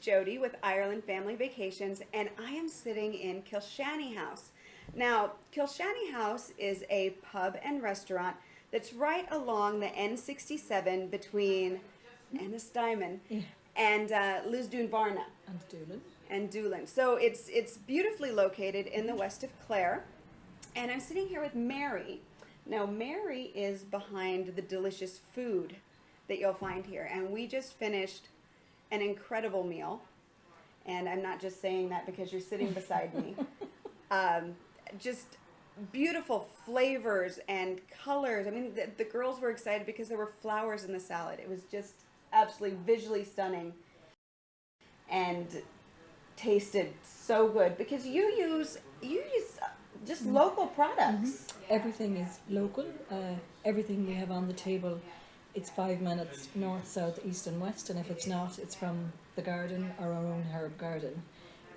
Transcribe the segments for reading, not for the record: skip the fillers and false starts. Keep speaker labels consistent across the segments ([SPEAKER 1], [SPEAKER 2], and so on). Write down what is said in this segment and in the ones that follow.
[SPEAKER 1] Jody with Ireland Family Vacations, and I am sitting in Kilshanny House. Now, Kilshanny House is a pub and restaurant that's right along the N67 between Ennistimon and Lisdoonvarna
[SPEAKER 2] And Doolin.
[SPEAKER 1] Doolin. So it's beautifully located in the west of Clare, and I'm sitting here with Mary. Now, Mary is behind the delicious food that you'll find here, and we just finished an incredible meal, and I'm not just saying that because you're sitting beside me. Just beautiful flavors and colors. I mean, the girls were excited because there were flowers in the salad. It was just absolutely visually stunning and tasted so good because you use just local products.
[SPEAKER 2] Everything is local. Everything we have on the table, it's 5 minutes north, south, east and west, and if it's not, it's from the garden or our own herb garden.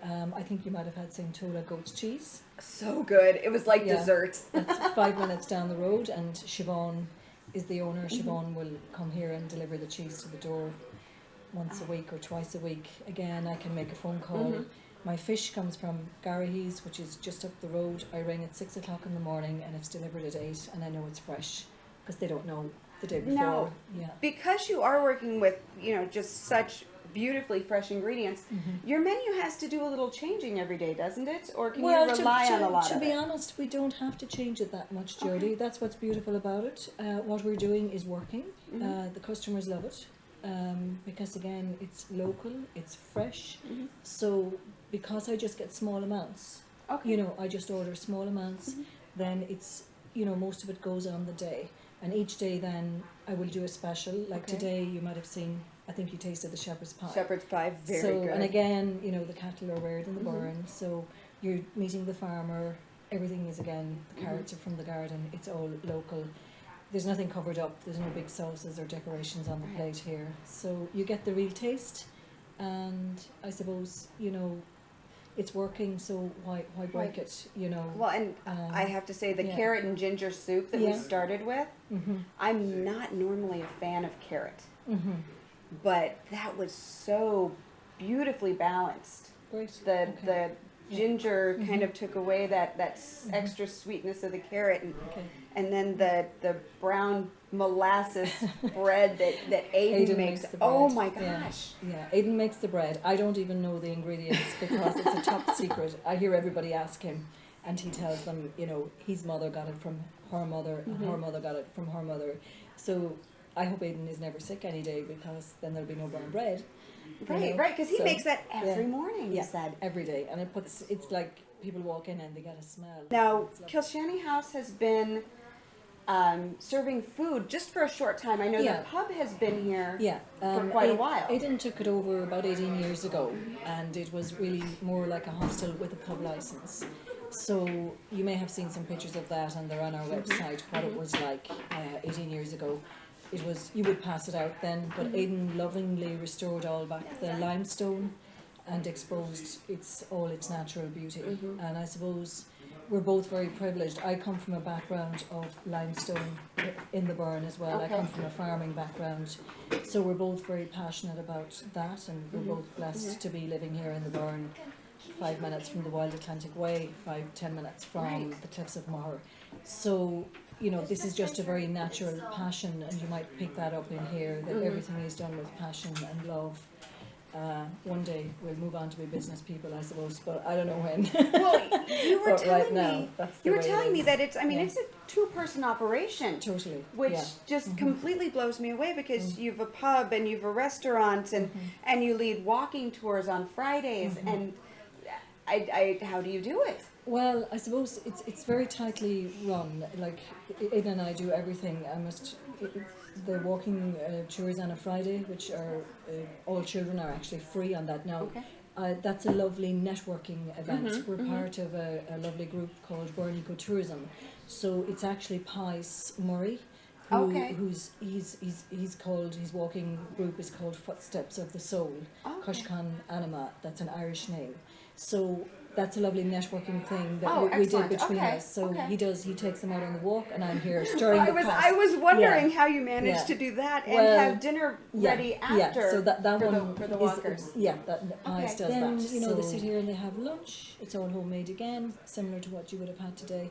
[SPEAKER 2] I think you might have had Saint-Tola goat's cheese.
[SPEAKER 1] So good. It was like dessert.
[SPEAKER 2] That's 5 minutes down the road, and Siobhan is the owner. Siobhan will come here and deliver the cheese to the door once a week or twice a week. Again, I can make a phone call. My fish comes from Garrahy's, which is just up the road. I ring at 6 o'clock in the morning and it's delivered at 8, and I know it's fresh because they don't know the day before.
[SPEAKER 1] Now, because you are working with, just such beautifully fresh ingredients, your menu has to do a little changing every day, doesn't it? Or can you rely on a lot of it?
[SPEAKER 2] To be honest, we don't have to change it that much, Jody. Okay. That's what's beautiful about it. What we're doing is working. The customers love it. Because again, it's local, it's fresh. So because I just get small amounts, I just order small amounts, then it's, most of it goes on the day. And each day then I will do a special. Like today you might have seen, I think you tasted the shepherd's pie.
[SPEAKER 1] Shepherd's pie, very good.
[SPEAKER 2] And again, the cattle are reared in the Burren, so you're meeting the farmer. Everything is, again, the carrots are from the garden. It's all local. There's nothing covered up. There's no big sauces or decorations on the plate here. So you get the real taste, and I suppose, it's working, so why break it,
[SPEAKER 1] Well, and I have to say, the carrot and ginger soup that we started with, I'm not normally a fan of carrot, but that was so beautifully balanced.
[SPEAKER 2] Great.
[SPEAKER 1] The ginger kind of took away that extra sweetness of the carrot, and then the brown molasses bread that Aidan makes. Oh my gosh!
[SPEAKER 2] Yeah, Aidan makes the bread. I don't even know the ingredients because it's a top secret. I hear everybody ask him, and he tells them, his mother got it from her mother, and her mother got it from her mother. So I hope Aidan is never sick any day, because then there'll be no brown bread.
[SPEAKER 1] Right, because he makes that every morning, he said.
[SPEAKER 2] Every day. And it's like people walk in and they get a smell.
[SPEAKER 1] Now, Kilshanny House has been serving food just for a short time. I know the pub has been here for quite a while.
[SPEAKER 2] Aidan took it over about 18 years ago, and it was really more like a hostel with a pub license. So you may have seen some pictures of that, and they're on our website, what it was like 18 years ago. It was, you would pass it out then, but Aidan lovingly restored all back the limestone and exposed all its natural beauty. And I suppose we're both very privileged. I come from a background of limestone in the Burren as well. I come from a farming background, so we're both very passionate about that, and we're both blessed to be living here in the Burren, 5 minutes from the Wild Atlantic Way, 5-10 minutes from the Cliffs of Moher. So this is just a very natural passion, and you might pick that up in here, that everything is done with passion and love. One day we'll move on to be business people, I suppose, but I don't know when.
[SPEAKER 1] Well, you were telling me that it's a two-person operation.
[SPEAKER 2] Totally.
[SPEAKER 1] Which just completely blows me away, because you've a pub and you've a restaurant, and you lead walking tours on Fridays, and how do you do it?
[SPEAKER 2] Well, I suppose it's very tightly run. Like, Aidan and I do everything. The walking tours on a Friday, which are all children are actually free on that now. That's a lovely networking event. We're part of a lovely group called Burren Ecotourism. So it's actually Pies Murray, his walking group is called Footsteps of the Soul. Cushcan Anima. That's an Irish name. So that's a lovely networking thing that
[SPEAKER 1] Oh,
[SPEAKER 2] we did
[SPEAKER 1] excellent.
[SPEAKER 2] between
[SPEAKER 1] Okay,
[SPEAKER 2] us. So
[SPEAKER 1] okay.
[SPEAKER 2] he takes them out on the walk, and I'm here stirring the pot.
[SPEAKER 1] I was wondering
[SPEAKER 2] Yeah.
[SPEAKER 1] how you managed
[SPEAKER 2] Yeah.
[SPEAKER 1] to do that and
[SPEAKER 2] Well,
[SPEAKER 1] have dinner ready after
[SPEAKER 2] Yeah, so that
[SPEAKER 1] for
[SPEAKER 2] one
[SPEAKER 1] for the
[SPEAKER 2] is,
[SPEAKER 1] walkers.
[SPEAKER 2] that Pies does
[SPEAKER 1] Then,
[SPEAKER 2] that. They sit here and they have lunch. It's all homemade again, similar to what you would have had today.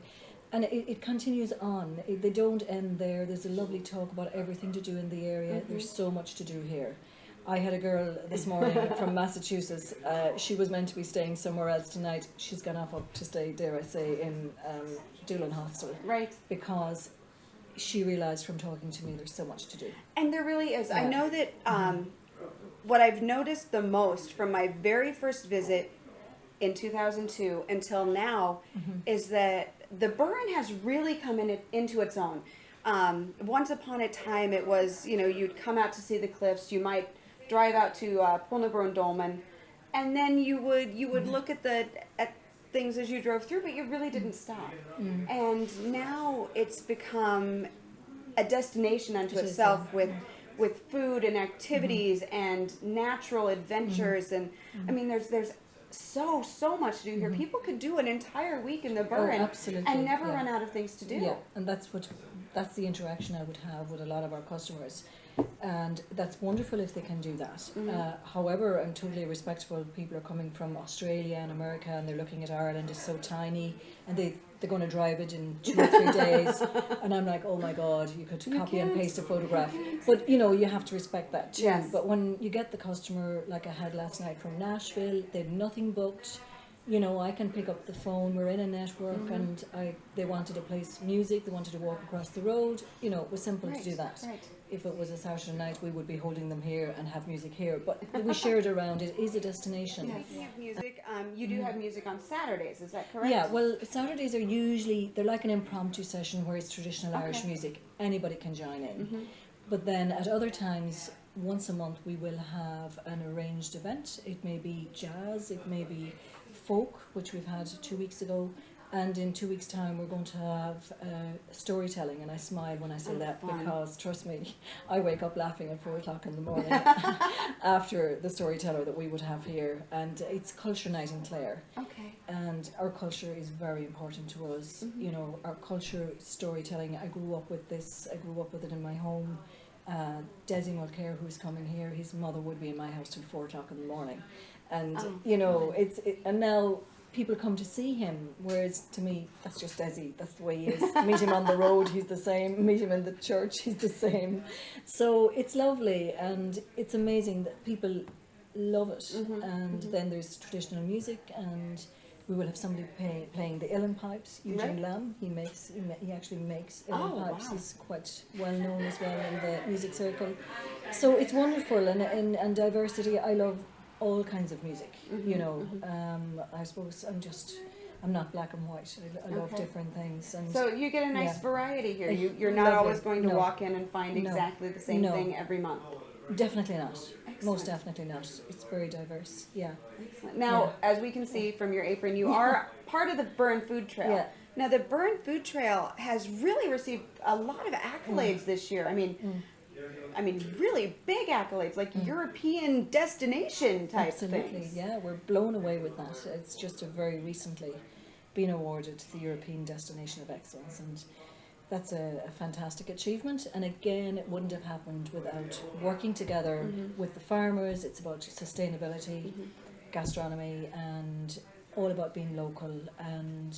[SPEAKER 2] And it continues on. They don't end there. There's a lovely talk about everything to do in the area. There's so much to do here. I had a girl this morning from Massachusetts. She was meant to be staying somewhere else tonight. She's gone off up to stay, dare I say, in Doolin Hostel.
[SPEAKER 1] Right.
[SPEAKER 2] Because she realised from talking to me there's so much to do.
[SPEAKER 1] And there really is. I
[SPEAKER 2] Yeah.
[SPEAKER 1] know that what I've noticed the most from my very first visit in 2002 until now is that the Burren has really come into its own. Once upon a time, it was, you'd come out to see the cliffs. You might drive out to Pulnabrun Dolmen, and then you would look at things as you drove through, but you really didn't stop. And now it's become a destination unto itself with food and activities and natural adventures, and I mean there's so much to do here. People could do an entire week in the Burren and never run out of things to do.
[SPEAKER 2] Yeah, and that's the interaction I would have with a lot of our customers, and that's wonderful if they can do that. However, I'm totally respectful. People are coming from Australia and America, and they're looking at Ireland is so tiny, and they're going to drive it in 2 or 3 days, and I'm like, oh my God, you could copy and paste a photograph. But you have to respect that too.
[SPEAKER 1] Yes.
[SPEAKER 2] But when you get the customer, like I had last night from Nashville, they'd nothing booked. I can pick up the phone, we're in a network, and they wanted to play music, they wanted to walk across the road. It was simple to do that.
[SPEAKER 1] Right.
[SPEAKER 2] If it was a Saturday night, we would be holding them here and have music here. But we share it around. It is a destination.
[SPEAKER 1] Speaking of music, you do have music on Saturdays, is that correct?
[SPEAKER 2] Yeah, well, Saturdays are they're like an impromptu session where it's traditional Irish music. Anybody can join in. But then at other times, once a month, we will have an arranged event. It may be jazz, it may be folk, which we've had 2 weeks ago. And in 2 weeks' time, we're going to have storytelling, and I smile when I say that
[SPEAKER 1] fun.
[SPEAKER 2] because, trust me, I wake up laughing at 4 o'clock in the morning after the storyteller that we would have here. And it's Culture Night in Clare.
[SPEAKER 1] Okay.
[SPEAKER 2] And our culture is very important to us. Our culture, storytelling. I grew up with this. I grew up with it in my home. Desi Mulcair, who's coming here, his mother would be in my house till 4 o'clock in the morning, and and now people come to see him, whereas to me that's just Desi. That's the way he is. Meet him on the road, he's the same. Meet him in the church, he's the same. So it's lovely, and it's amazing that people love it. And then there's traditional music, and we will have somebody playing the uilleann pipes. Eugene Lamb, he actually makes uilleann pipes.
[SPEAKER 1] Wow.
[SPEAKER 2] He's quite well known as well in the music circle. So it's wonderful, and diversity. I love all kinds of music. I suppose I'm not black and white. I love different things. And
[SPEAKER 1] So you get a nice variety here. You're not
[SPEAKER 2] Lovely.
[SPEAKER 1] always going to
[SPEAKER 2] No.
[SPEAKER 1] walk in and find exactly the same thing every month.
[SPEAKER 2] Definitely not.
[SPEAKER 1] Excellent.
[SPEAKER 2] Most definitely not. It's very diverse. Yeah.
[SPEAKER 1] Excellent. Now, as we can see from your apron, you are part of the Burren Food Trail.
[SPEAKER 2] Yeah.
[SPEAKER 1] Now, the Burren Food Trail has really received a lot of accolades this year. I mean, really big accolades, like European destination type
[SPEAKER 2] Absolutely.
[SPEAKER 1] things.
[SPEAKER 2] Yeah, we're blown away with that. It's just very recently been awarded the European Destination of Excellence, and that's a fantastic achievement. And again, it wouldn't have happened without working together with the farmers. It's about sustainability, gastronomy, and all about being local. And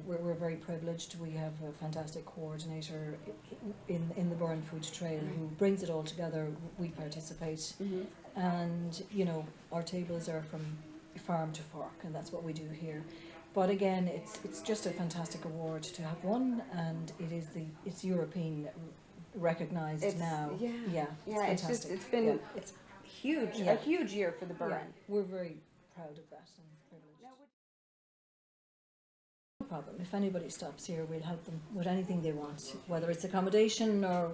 [SPEAKER 2] we're very privileged. We have a fantastic coordinator in the Burren Food Trail who brings it all together. We participate, and our tables are from farm to fork, and that's what we do here. But again, it's just a fantastic award to have won, and it's European recognised now.
[SPEAKER 1] Yeah.
[SPEAKER 2] It's fantastic.
[SPEAKER 1] It's been huge, a huge year for the Burren.
[SPEAKER 2] Yeah, we're very proud of that and privileged. No problem. If anybody stops here, we'll help them with anything they want, whether it's accommodation or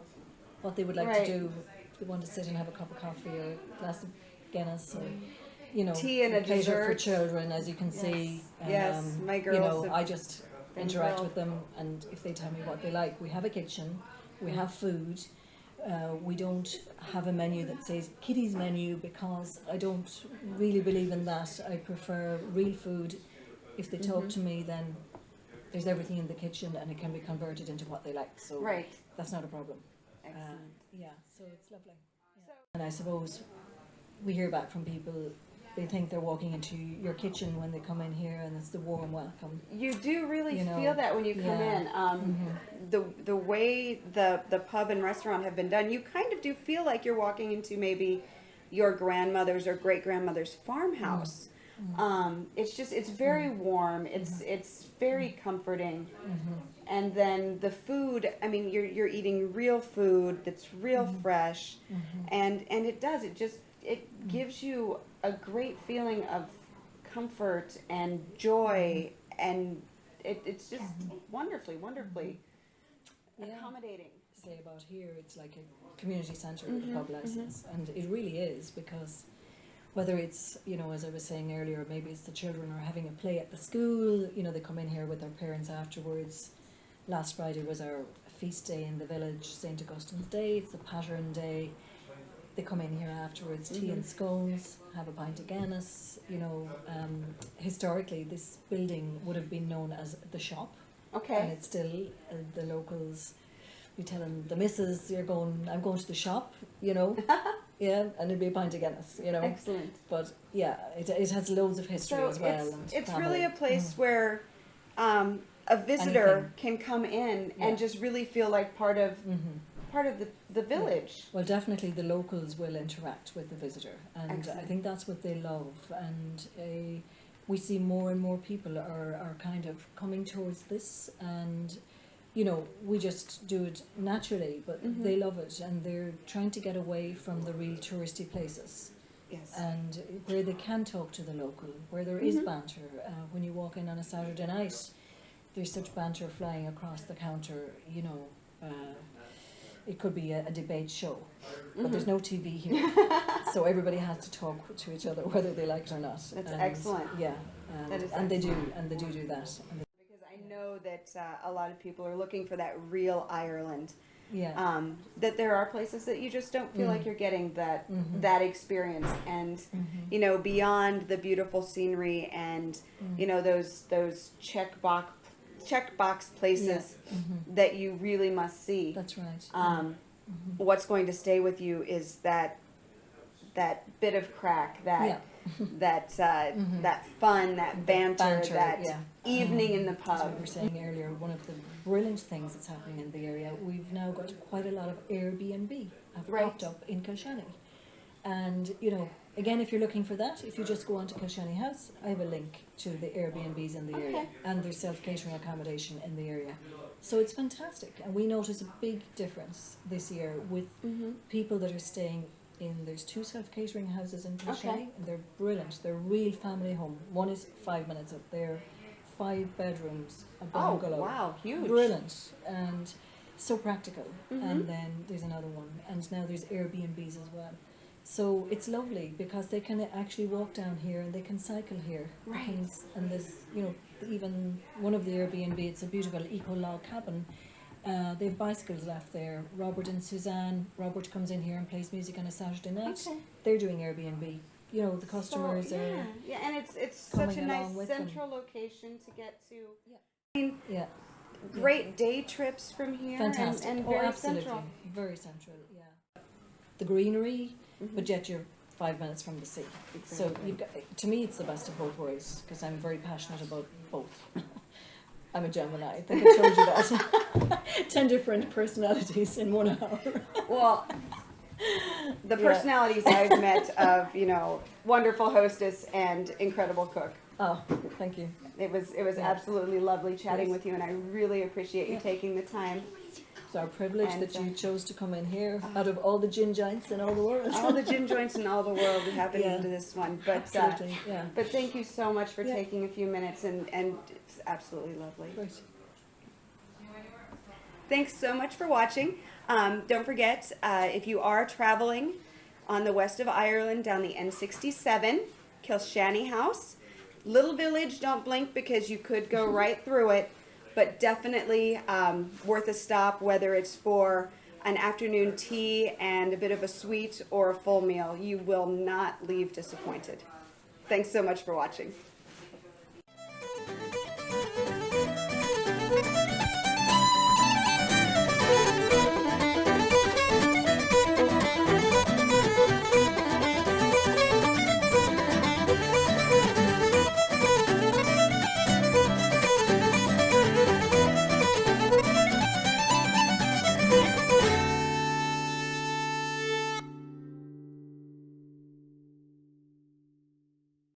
[SPEAKER 2] what they would like to do. If they want to sit and have a cup of coffee or a glass of Guinness or
[SPEAKER 1] tea and a
[SPEAKER 2] cater
[SPEAKER 1] dessert
[SPEAKER 2] for children, as you can see.
[SPEAKER 1] Yes, my girls
[SPEAKER 2] I just interact with them, and if they tell me what they like, we have a kitchen, we have food. We don't have a menu that says kiddies menu, because I don't really believe in that. I prefer real food if they talk to me, then there's everything in the kitchen and it can be converted into what they like. So
[SPEAKER 1] Right.
[SPEAKER 2] that's not a problem.
[SPEAKER 1] Excellent.
[SPEAKER 2] Yeah, so it's lovely. Yeah. And I suppose we hear back from people, they think they're walking into your kitchen when they come in here, and it's the warm welcome.
[SPEAKER 1] You do really
[SPEAKER 2] You know,
[SPEAKER 1] feel that when you come
[SPEAKER 2] yeah.
[SPEAKER 1] in. The way the pub and restaurant have been done, you kind of do feel like you're walking into maybe your grandmother's or great grandmother's farmhouse. It's very warm. It's very comforting. And then the food, I mean, you're eating real food that's real fresh, and it gives you a great feeling of comfort and joy, and it's just wonderfully accommodating.
[SPEAKER 2] Say about here, it's like a community centre with a pub license, and it really is, because whether it's, you know, as I was saying earlier, maybe it's the children are having a play at the school, you know, they come in here with their parents afterwards. Last Friday was our feast day in the village, St. Augustine's Day, it's the Pattern Day. They come in here afterwards, tea and scones, have a pint of Guinness. You know, historically this building would have been known as the shop.
[SPEAKER 1] Okay.
[SPEAKER 2] And it's still, the locals, we tell them, the missus, I'm going to the shop, you know. Yeah, and it'd be a pint of Guinness, you know.
[SPEAKER 1] Excellent.
[SPEAKER 2] But yeah, it has loads of history as well.
[SPEAKER 1] It's really a place where a visitor can come in and just really feel like part of the village.
[SPEAKER 2] Well, definitely the locals will interact with the visitor, and
[SPEAKER 1] Excellent.
[SPEAKER 2] I think that's what they love. And we see more and more people are kind of coming towards this, and you know, we just do it naturally, but they love it, and they're trying to get away from the real touristy places.
[SPEAKER 1] Yes.
[SPEAKER 2] And where they can talk to the local, where there is banter. When you walk in on a Saturday night, there's such banter flying across the counter, you know. It could be a debate show, but there's no TV here, so everybody has to talk to each other whether they like it or not.
[SPEAKER 1] That's excellent.
[SPEAKER 2] Yeah,
[SPEAKER 1] That is
[SPEAKER 2] and
[SPEAKER 1] excellent.
[SPEAKER 2] they do that.
[SPEAKER 1] Because I know that a lot of people are looking for that real Ireland.
[SPEAKER 2] Yeah.
[SPEAKER 1] That there are places that you just don't feel like you're getting that experience, and you know, beyond the beautiful scenery and you know, those checkbox places that you really must see.
[SPEAKER 2] That's right.
[SPEAKER 1] What's going to stay with you is that bit of craic, that fun, that banter, that evening in the pub.
[SPEAKER 2] As we were saying earlier, one of the brilliant things that's happening in the area, we've now got quite a lot of Airbnb have popped up in Kilshanny. And, you know, again, if you're looking for that, if you just go on to Kilshanny House, I have a link to the Airbnbs in the area, and there's self-catering accommodation in the area. So it's fantastic, and we notice a big difference this year with people that are staying in, there's 2 self-catering houses in Kilshanny, and they're brilliant. They're real family home. One is 5 minutes up there, 5 bedrooms, a bungalow.
[SPEAKER 1] Oh, wow, huge.
[SPEAKER 2] Brilliant, and so practical. And then there's another one, and now there's Airbnbs as well. So it's lovely because they can actually walk down here and they can cycle here.
[SPEAKER 1] Right.
[SPEAKER 2] And there's, you know, even one of the Airbnb, it's a beautiful eco-log cabin. They have bicycles left there. Robert and Suzanne. Robert comes in here and plays music on a Saturday night.
[SPEAKER 1] Okay.
[SPEAKER 2] They're doing Airbnb. You know, the customers are.
[SPEAKER 1] Yeah, and it's such a nice
[SPEAKER 2] along
[SPEAKER 1] central location to get to. Yeah. I mean,
[SPEAKER 2] Yeah.
[SPEAKER 1] great day trips from here.
[SPEAKER 2] Fantastic.
[SPEAKER 1] And very
[SPEAKER 2] absolutely.
[SPEAKER 1] central.
[SPEAKER 2] Very central, yeah. The greenery, but yet you're 5 minutes from the sea. So you've got, to me, it's the best of both worlds, because I'm very passionate about both. I'm a Gemini. I think I told you that. 10 different personalities in 1 hour.
[SPEAKER 1] Well, the personalities I've met of, you know, wonderful hostess and incredible cook.
[SPEAKER 2] Oh, thank you.
[SPEAKER 1] It was absolutely lovely chatting with you, and I really appreciate you taking the time.
[SPEAKER 2] It's our privilege that you chose to come in here out of all the gin joints in all the world.
[SPEAKER 1] All the gin joints in all the world, we happened into this one. But
[SPEAKER 2] absolutely,
[SPEAKER 1] but thank you so much for taking a few minutes, and it's absolutely lovely.
[SPEAKER 2] Great.
[SPEAKER 1] Thanks so much for watching. Don't forget, if you are traveling on the west of Ireland down the N67, Kilshanny House, little village, don't blink because you could go right through it, but definitely worth a stop, whether it's for an afternoon tea and a bit of a sweet or a full meal. You will not leave disappointed. Thanks so much for watching.